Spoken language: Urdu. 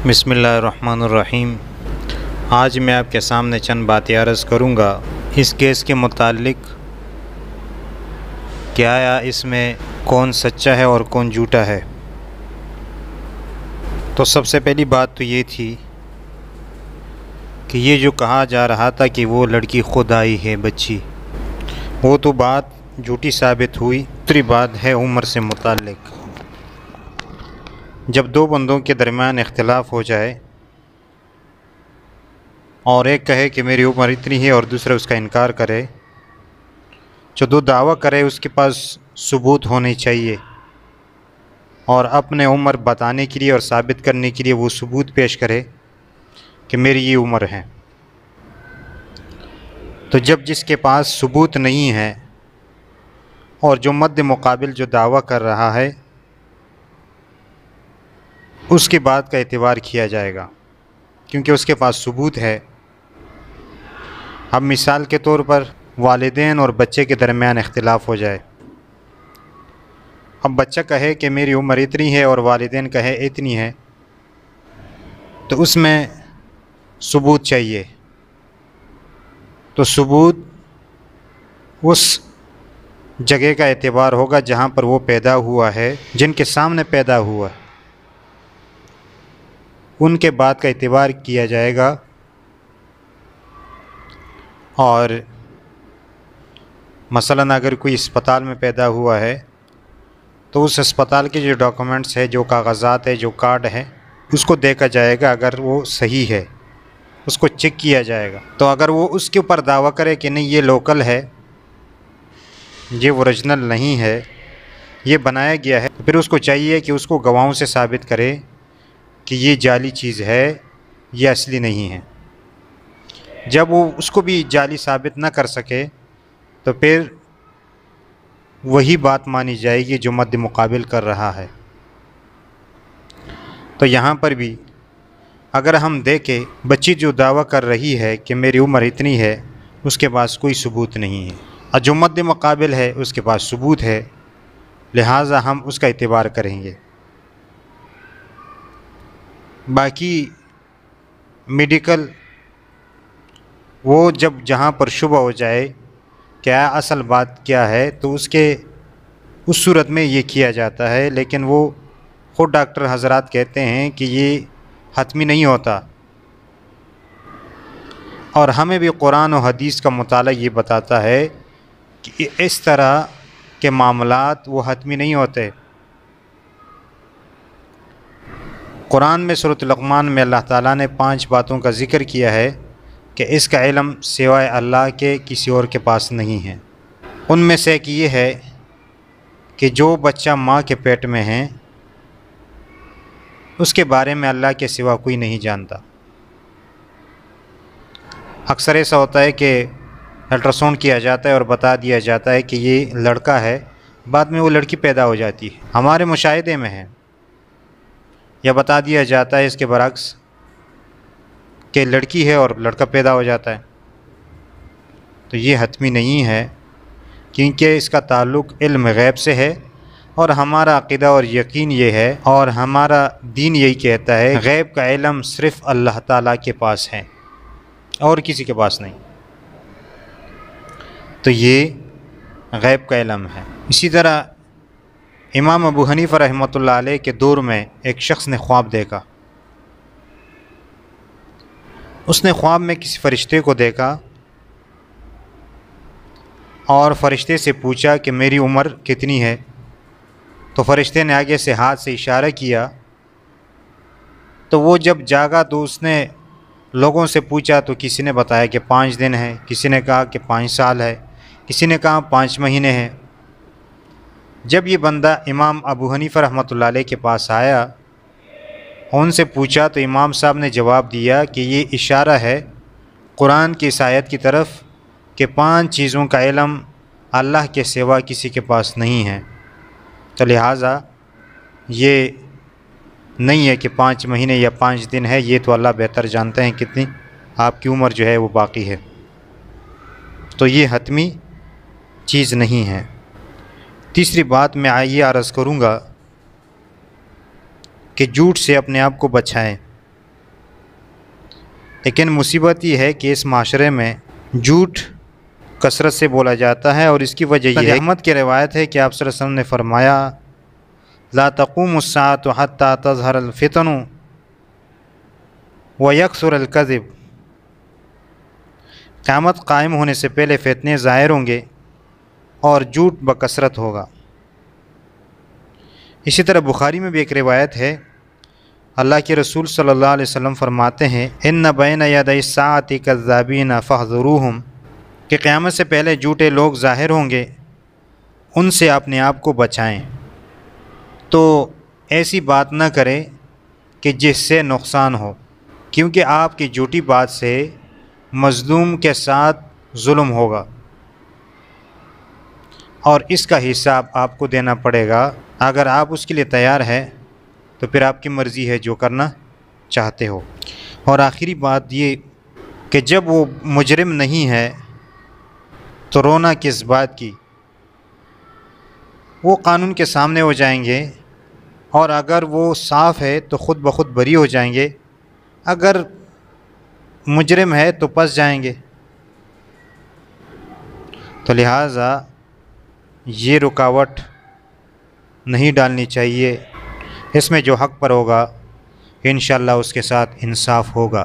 بسم اللہ الرحمن الرحیم۔ آج میں آپ کے سامنے چند باتیں عرض کروں گا اس کیس کے متعلق کہ آیا اس میں کون سچا ہے اور کون جھوٹا ہے۔ تو سب سے پہلی بات تو یہ تھی کہ یہ جو کہا جا رہا تھا کہ وہ لڑکی خود آئی ہے بچی، وہ تو بات جھوٹی ثابت ہوئی۔ دوسری بات ہے عمر سے متعلق۔ جب دو بندوں کے درمیان اختلاف ہو جائے اور ایک کہے کہ میری عمر اتنی ہے اور دوسرا اس کا انکار کرے، جو دو دعویٰ کرے اس کے پاس ثبوت ہونی چاہیے، اور اپنے عمر بتانے کے لیے اور ثابت کرنے کے لیے وہ ثبوت پیش کرے کہ میری یہ عمر ہے۔ تو جب جس کے پاس ثبوت نہیں ہے اور جو مد مقابل جو دعویٰ کر رہا ہے، اس کی بات کا اعتبار کیا جائے گا کیونکہ اس کے پاس ثبوت ہے۔ اب مثال کے طور پر والدین اور بچے کے درمیان اختلاف ہو جائے، اب بچہ کہے کہ میری عمر اتنی ہے اور والدین کہے اتنی ہے، تو اس میں ثبوت چاہیے۔ تو ثبوت اس جگہ کا اعتبار ہوگا جہاں پر وہ پیدا ہوا ہے، جن کے سامنے پیدا ہوا ہے ان کے بات کا اعتبار کیا جائے گا۔ اور مثلا اگر کوئی اسپتال میں پیدا ہوا ہے تو اس اسپتال کے جو ڈاکومنٹس ہے، جو کاغذات ہے، جو کارڈ ہے، اس کو دیکھا جائے گا۔ اگر وہ صحیح ہے اس کو چیک کیا جائے گا۔ تو اگر وہ اس کے اوپر دعویٰ کرے کہ نہیں یہ لوکل ہے، یہ اوریجنل نہیں ہے، یہ بنایا گیا ہے، تو پھر اس کو چاہیے کہ اس کو گواہوں سے ثابت کرے کہ یہ جعلی چیز ہے، یہ اصلی نہیں ہے۔ جب وہ اس کو بھی جعلی ثابت نہ کر سکے تو پھر وہی بات مانی جائے گی جو مد مقابل کر رہا ہے۔ تو یہاں پر بھی اگر ہم دیکھیں، بچی جو دعویٰ کر رہی ہے کہ میری عمر اتنی ہے، اس کے پاس کوئی ثبوت نہیں ہے، اور جو مد مقابل ہے اس کے پاس ثبوت ہے، لہٰذا ہم اس کا اعتبار کریں گے۔ باقی میڈیکل وہ جب جہاں پر شبہ ہو جائے کیا اصل بات کیا ہے، تو اس صورت میں یہ کیا جاتا ہے، لیکن وہ خود ڈاکٹر حضرات کہتے ہیں کہ یہ حتمی نہیں ہوتا، اور ہمیں بھی قرآن و حدیث کا مطالعہ یہ بتاتا ہے کہ اس طرح کے معاملات وہ حتمی نہیں ہوتے۔ قرآن میں سورۃ لقمان میں اللہ تعالیٰ نے 5 باتوں کا ذکر کیا ہے کہ اس کا علم سوائے اللہ کے کسی اور کے پاس نہیں ہے۔ ان میں سے ایک یہ ہے کہ جو بچہ ماں کے پیٹ میں ہے اس کے بارے میں اللہ کے سوا کوئی نہیں جانتا۔ اکثر ایسا ہوتا ہے کہ الٹرا ساؤنڈ کیا جاتا ہے اور بتا دیا جاتا ہے کہ یہ لڑکا ہے، بعد میں وہ لڑکی پیدا ہو جاتی ہے، ہمارے مشاہدے میں ہے، یا بتا دیا جاتا ہے اس کے برعکس کہ لڑکی ہے اور لڑکا پیدا ہو جاتا ہے۔ تو یہ حتمی نہیں ہے، کیونکہ اس کا تعلق علم غیب سے ہے، اور ہمارا عقیدہ اور یقین یہ ہے اور ہمارا دین یہی کہتا ہے غیب کا علم صرف اللہ تعالیٰ کے پاس ہے اور کسی کے پاس نہیں۔ تو یہ غیب کا علم ہے۔ اسی طرح امام ابو حنیفہ رحمۃ اللہ علیہ کے دور میں ایک شخص نے خواب دیکھا۔ اس نے خواب میں کسی فرشتے کو دیکھا اور فرشتے سے پوچھا کہ میری عمر کتنی ہے، تو فرشتے نے آگے سے ہاتھ سے اشارہ کیا۔ تو وہ جب جاگا تو اس نے لوگوں سے پوچھا، تو کسی نے بتایا کہ 5 دن ہے، کسی نے کہا کہ 5 سال ہے، کسی نے کہا 5 مہینے ہیں۔ جب یہ بندہ امام ابو حنیفہ رحمۃ اللہ علیہ کے پاس آیا، ان سے پوچھا، تو امام صاحب نے جواب دیا کہ یہ اشارہ ہے قرآن کی اس آیت کی طرف کہ 5 چیزوں کا علم اللہ کے سوا کسی کے پاس نہیں ہے۔ تو لہٰذا یہ نہیں ہے کہ 5 مہینے یا 5 دن ہے، یہ تو اللہ بہتر جانتے ہیں کتنی آپ کی عمر جو ہے وہ باقی ہے۔ تو یہ حتمی چیز نہیں ہے۔ تیسری بات میں یہ عرض کروں گا کہ جھوٹ سے اپنے آپ کو بچائیں۔ لیکن مصیبت یہ ہے کہ اس معاشرے میں جھوٹ کثرت سے بولا جاتا ہے، اور اس کی وجہ یہ ہے، احمد کی روایت ہے کہ آپ صلی اللہ علیہ وسلم نے فرمایا لا تقوم الساعة حتى تظهر الفتن ويكثر الكذب، قیامت قائم ہونے سے پہلے فتنے ظاہر ہوں گے اور جھوٹ بکثرت ہوگا۔ اسی طرح بخاری میں بھی ایک روایت ہے، اللہ کے رسول صلی اللہ علیہ وسلم فرماتے ہیں ان بین یدی الساعۃ کذابین فاحذروہم، کہ قیامت سے پہلے جھوٹے لوگ ظاہر ہوں گے، ان سے اپنے آپ کو بچائیں۔ تو ایسی بات نہ کریں کہ جس سے نقصان ہو، کیونکہ آپ کی جھوٹی بات سے مظلوم کے ساتھ ظلم ہوگا اور اس کا حساب آپ کو دینا پڑے گا۔ اگر آپ اس کے لیے تیار ہیں تو پھر آپ کی مرضی ہے جو کرنا چاہتے ہو۔ اور آخری بات یہ کہ جب وہ مجرم نہیں ہے تو رونا کس بات کی، وہ قانون کے سامنے ہو جائیں گے، اور اگر وہ صاف ہے تو خود بخود بری ہو جائیں گے، اگر مجرم ہے تو پس جائیں گے۔ تو لہٰذا یہ رکاوٹ نہیں ڈالنی چاہیے، اس میں جو حق پر ہوگا انشاءاللہ اس کے ساتھ انصاف ہوگا۔